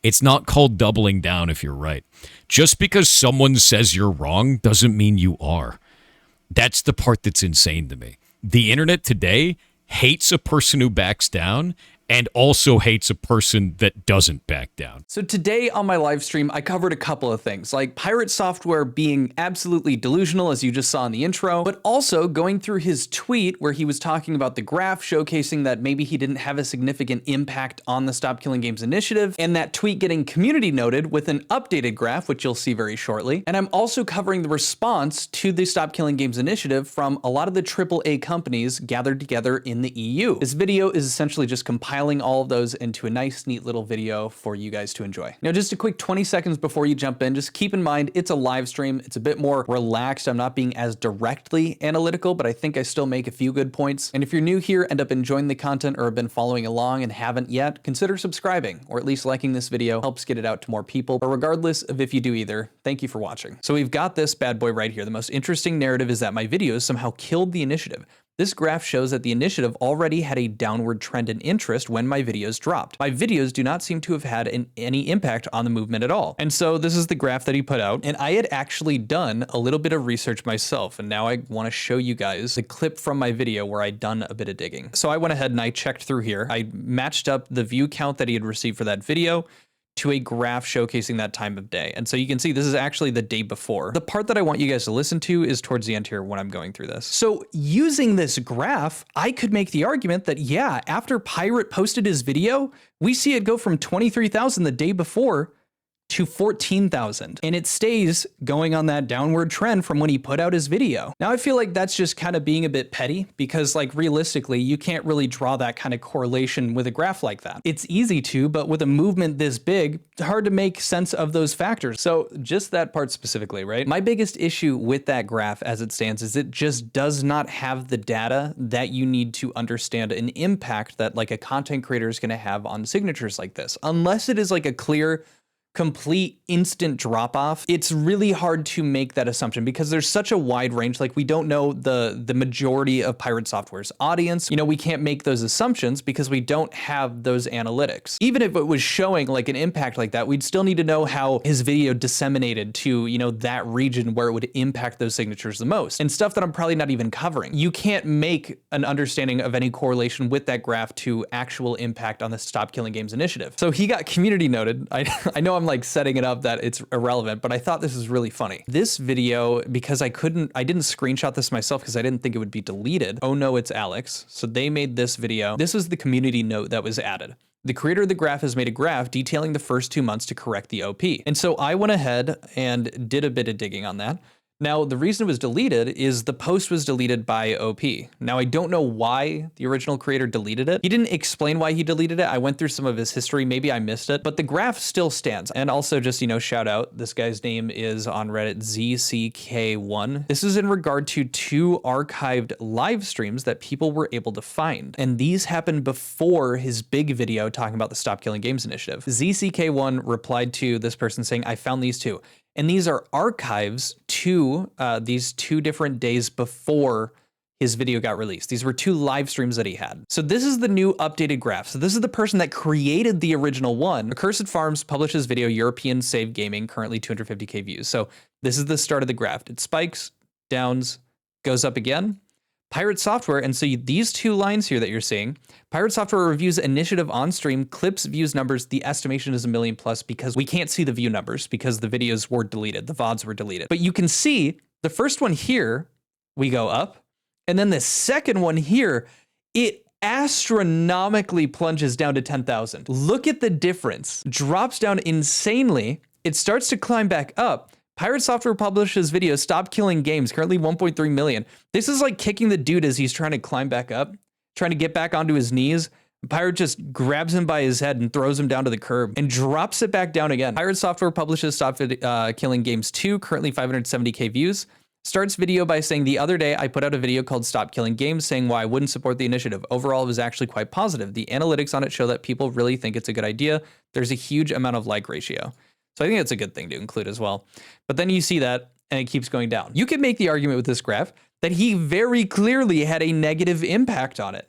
It's not called doubling down if you're right. Just because someone says you're wrong doesn't mean you are. That's the part that's insane to me. The internet today hates a person who backs down and also hates a person that doesn't back down. So today on my live stream, I covered a couple of things, like pirate software being absolutely delusional, as you just saw in the intro, but also going through his tweet where he was talking about the graph showcasing that maybe he didn't have a significant impact on the Stop Killing Games initiative, and that tweet getting community noted with an updated graph, which you'll see very shortly. And I'm also covering the response to the Stop Killing Games initiative from a lot of the AAA companies gathered together in the EU. This video is essentially just compiling all of those into a nice, neat little video for you guys to enjoy. Now, just a quick 20 seconds before you jump in, just keep in mind, it's a live stream. It's a bit more relaxed. I'm not being as directly analytical, but I think I still make a few good points. And if you're new here, end up enjoying the content or have been following along and haven't yet, consider subscribing or at least liking this video. Helps get it out to more people. But regardless of if you do either, thank you for watching. So we've got this bad boy right here. The most interesting narrative is that my videos somehow killed the initiative. This graph shows that the initiative already had a downward trend in interest when my videos dropped. My videos do not seem to have had any impact on the movement at all. And so this is the graph that he put out, and I had actually done a little bit of research myself, and now I want to show you guys the clip from my video where I'd done a bit of digging. So I went ahead and I checked through here. I matched up the view count that he had received for that video to a graph showcasing that time of day. And so you can see this is actually the day before. The part that I want you guys to listen to is towards the end here when I'm going through this. So using this graph, I could make the argument that, yeah, after Pirate posted his video, we see it go from 23,000 the day before to 14,000. And it stays going on that downward trend from when he put out his video. Now, I feel like that's just kind of being a bit petty because, like, realistically, you can't really draw that kind of correlation with a graph like that. It's easy to, but with a movement this big, it's hard to make sense of those factors. So just that part specifically, right? My biggest issue with that graph as it stands is it just does not have the data that you need to understand an impact that like a content creator is going to have on signatures like this. Unless it is like a clear, complete instant drop off, it's really hard to make that assumption because there's such a wide range. Like, we don't know the majority of Pirate Software's audience. You know, we can't make those assumptions because we don't have those analytics. Even if it was showing like an impact like that, we'd still need to know how his video disseminated to, you know, that region where it would impact those signatures the most, and stuff that I'm probably not even covering. You can't make an understanding of any correlation with that graph to actual impact on the Stop Killing Games initiative. So he got community noted. I know I'm like setting it up that it's irrelevant, but I thought this was really funny. This video, because I didn't screenshot this myself because I didn't think it would be deleted. Oh no, it's Alex. So they made this video. This was the community note that was added. The creator of the graph has made a graph detailing the first 2 months to correct the OP. And so I went ahead and did a bit of digging on that. Now, the reason it was deleted is the post was deleted by OP. Now, I don't know why the original creator deleted it. He didn't explain why he deleted it. I went through some of his history. Maybe I missed it, but the graph still stands. And also just, you know, shout out, this guy's name is on Reddit ZCK1. This is in regard to 2 archived live streams that people were able to find. And these happened before his big video talking about the Stop Killing Games initiative. ZCK1 replied to this person saying, I found these 2. And these are archives to these 2 different days before his video got released. These were 2 live streams that he had. So this is the new updated graph. So this is the person that created the original one. Accursed Farms published his video, European Save Gaming, currently 250K views. So this is the start of the graph. It spikes, downs, goes up again. Pirate Software, and so these 2 lines here that you're seeing, Pirate Software reviews initiative on stream, clips, views, numbers. The estimation is 1 million plus because we can't see the view numbers because the videos were deleted, the VODs were deleted. But you can see the first one here, we go up, and then the second one here, it astronomically plunges down to 10,000. Look at the difference. Drops down insanely. It starts to climb back up. Pirate Software publishes video, Stop Killing Games, currently 1.3 million. This is like kicking the dude as he's trying to climb back up, trying to get back onto his knees. Pirate just grabs him by his head and throws him down to the curb and drops it back down again. Pirate Software publishes Stop Killing Games 2, currently 570K views. Starts video by saying, the other day I put out a video called Stop Killing Games saying why I wouldn't support the initiative. Overall, it was actually quite positive. The analytics on it show that people really think it's a good idea. There's a huge amount of like ratio. So I think that's a good thing to include as well. But then you see that and it keeps going down. You can make the argument with this graph that he very clearly had a negative impact on it.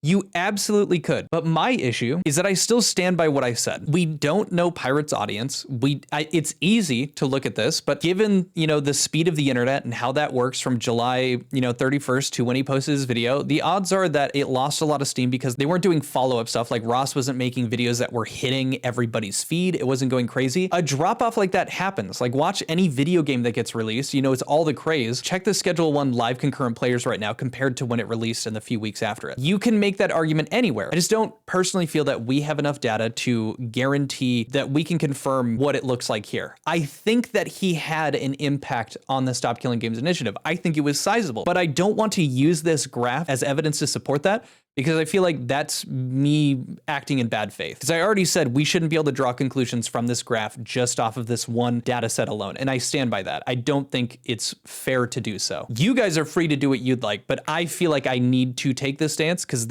You absolutely could. But my issue is that I still stand by what I said. We don't know Pirate's audience. It's easy to look at this, but given, the speed of the internet and how that works from July, 31st to when he posted his video, the odds are that it lost a lot of steam because they weren't doing follow-up stuff. Like Ross wasn't making videos that were hitting everybody's feed. It wasn't going crazy. A drop off like that happens. Like watch any video game that gets released, it's all the craze. Check the Schedule 1 live concurrent players right now compared to when it released in the few weeks after it. You can make that argument anywhere. I just don't personally feel that we have enough data to guarantee that we can confirm what it looks like here. I think that he had an impact on the Stop Killing Games initiative. I think it was sizable, but I don't want to use this graph as evidence to support that, because I feel like that's me acting in bad faith. Because I already said we shouldn't be able to draw conclusions from this graph just off of this one data set alone. And I stand by that. I don't think it's fair to do so. You guys are free to do what you'd like, but I feel like I need to take this stance because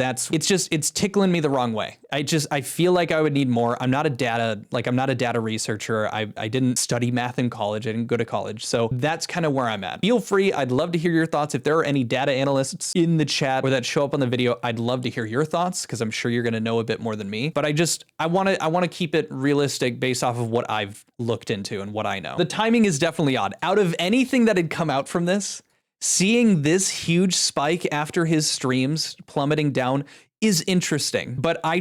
it's tickling me the wrong way. I feel like I would need more. I'm not a data researcher. I didn't study math in college. I didn't go to college. So that's kind of where I'm at. Feel free. I'd love to hear your thoughts. If there are any data analysts in the chat or that show up on the video, I'd love to hear your thoughts because I'm sure you're going to know a bit more than me. But I want to keep it realistic based off of what I've looked into and what I know. The timing is definitely odd. Out of anything that had come out from this, seeing this huge spike after his streams plummeting down is interesting, but I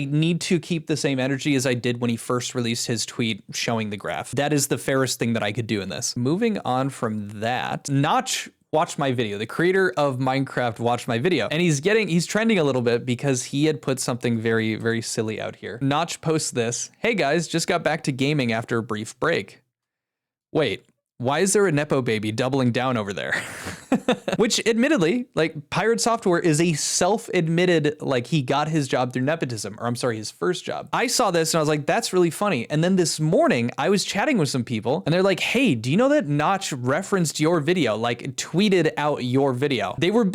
need to keep the same energy as I did when he first released his tweet showing the graph. That is the fairest thing that I could do in this. Moving on from that, Notch watched my video. The creator of Minecraft watched my video, and he's trending a little bit because he had put something very, very silly out here. Notch posts this: "Hey guys, just got back to gaming after a brief break." Wait, why is there a Nepo baby doubling down over there? Which admittedly, like Pirate Software is a self-admitted, like he got his job through nepotism, or I'm sorry, his first job. I saw this and I was like, that's really funny. And then this morning I was chatting with some people and they're like, hey, do you know that Notch referenced your video, like tweeted out your video? They were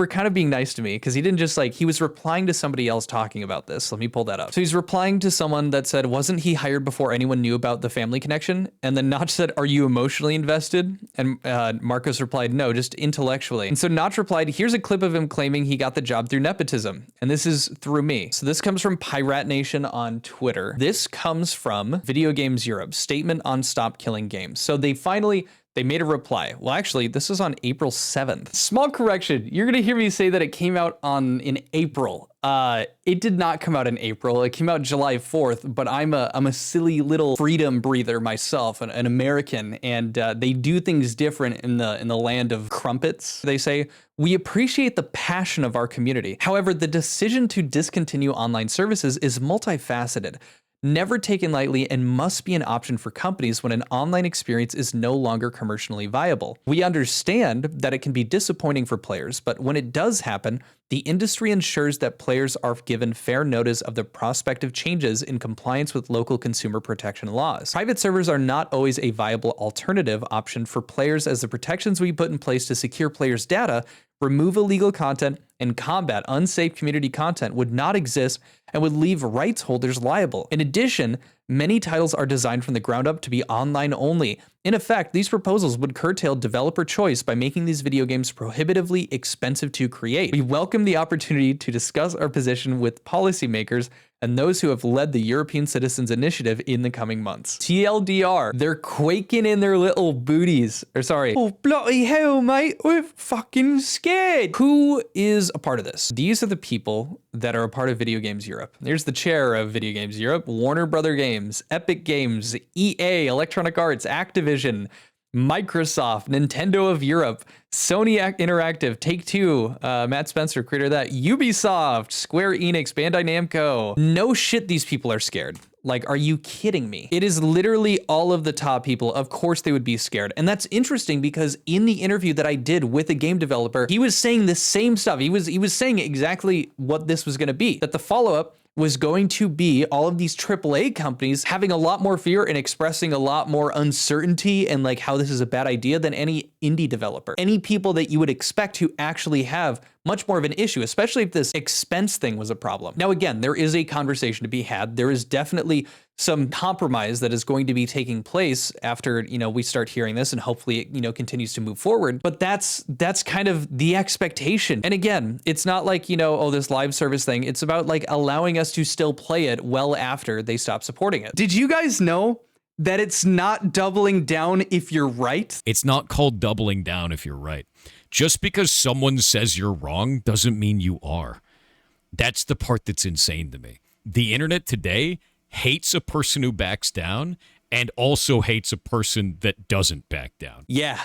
kind of being nice to me because he didn't just he was replying to somebody else talking about this. Let me pull that up. So he's replying to someone that said, wasn't he hired before anyone knew about the family connection? And then Notch said, are you emotionally invested? And Marcos replied, no, just intellectually. And so Notch replied, here's a clip of him claiming he got the job through nepotism. And this is through me. So this comes from Pirate Nation on Twitter. This comes from Video Games Europe, statement on Stop Killing Games. So they made a reply. Well, actually, this is on April 7th. Small correction. You're going to hear me say that it came out in April. It did not come out in April. It came out July 4th, but I'm a silly little freedom breather myself, an American, and they do things different in the land of crumpets. They say, we appreciate the passion of our community. However, the decision to discontinue online services is multifaceted, never taken lightly, and must be an option for companies when an online experience is no longer commercially viable. We understand that it can be disappointing for players, but when it does happen, the industry ensures that players are given fair notice of the prospective changes in compliance with local consumer protection laws. Private servers are not always a viable alternative option for players, as the protections we put in place to secure players' data, remove illegal content, and combat unsafe community content would not exist and would leave rights holders liable. In addition, many titles are designed from the ground up to be online only. In effect, these proposals would curtail developer choice by making these video games prohibitively expensive to create. We welcome the opportunity to discuss our position with policymakers and those who have led the European Citizens Initiative in the coming months. TLDR, they're quaking in their little booties. Or sorry. Oh, bloody hell, mate. We're fucking scared. Who is a part of this? These are the people that are a part of Video Games Europe. There's the chair of Video Games Europe: Warner Brother Games, Epic Games, EA, Electronic Arts, Activision, Microsoft, Nintendo of Europe, Sony Interactive, Take-Two, Matt Spencer, creator of that, Ubisoft, Square Enix, Bandai Namco. No shit, these people are scared. Like, are you kidding me? It is literally all of the top people. Of course they would be scared. And that's interesting because in the interview that I did with a game developer, he was saying the same stuff. He was saying exactly what this was going to be, that the follow-up was going to be all of these AAA companies having a lot more fear and expressing a lot more uncertainty and like how this is a bad idea than any indie developer. Any people that you would expect to actually have much more of an issue, especially if this expense thing was a problem. Now, again, there is a conversation to be had. There is definitely some compromise that is going to be taking place after, we start hearing this, and hopefully it, continues to move forward. But that's kind of the expectation. And again, it's not like, oh, this live service thing. It's about like allowing us to still play it well after they stop supporting it. Did you guys know that it's not doubling down if you're right? It's not called doubling down if you're right. Just because someone says you're wrong doesn't mean you are. That's the part that's insane to me. The internet today hates a person who backs down and also hates a person that doesn't back down. Yeah.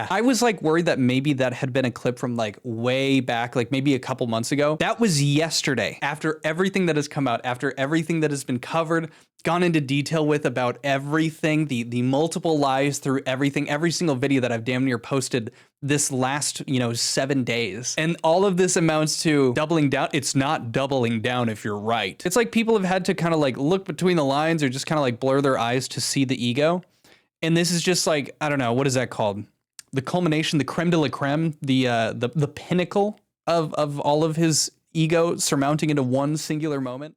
I was like worried that maybe that had been a clip from like way back, like maybe a couple months ago. That was yesterday. After everything that has come out, after everything that has been covered, gone into detail with about everything, the multiple lies through everything, every single video that I've damn near posted this last, 7 days. And all of this amounts to doubling down. It's not doubling down if you're right. It's like people have had to kind of like look between the lines or just kind of like blur their eyes to see the ego. And this is just like, I don't know, what is that called? The culmination, the creme de la creme, the pinnacle of all of his ego surmounting into one singular moment.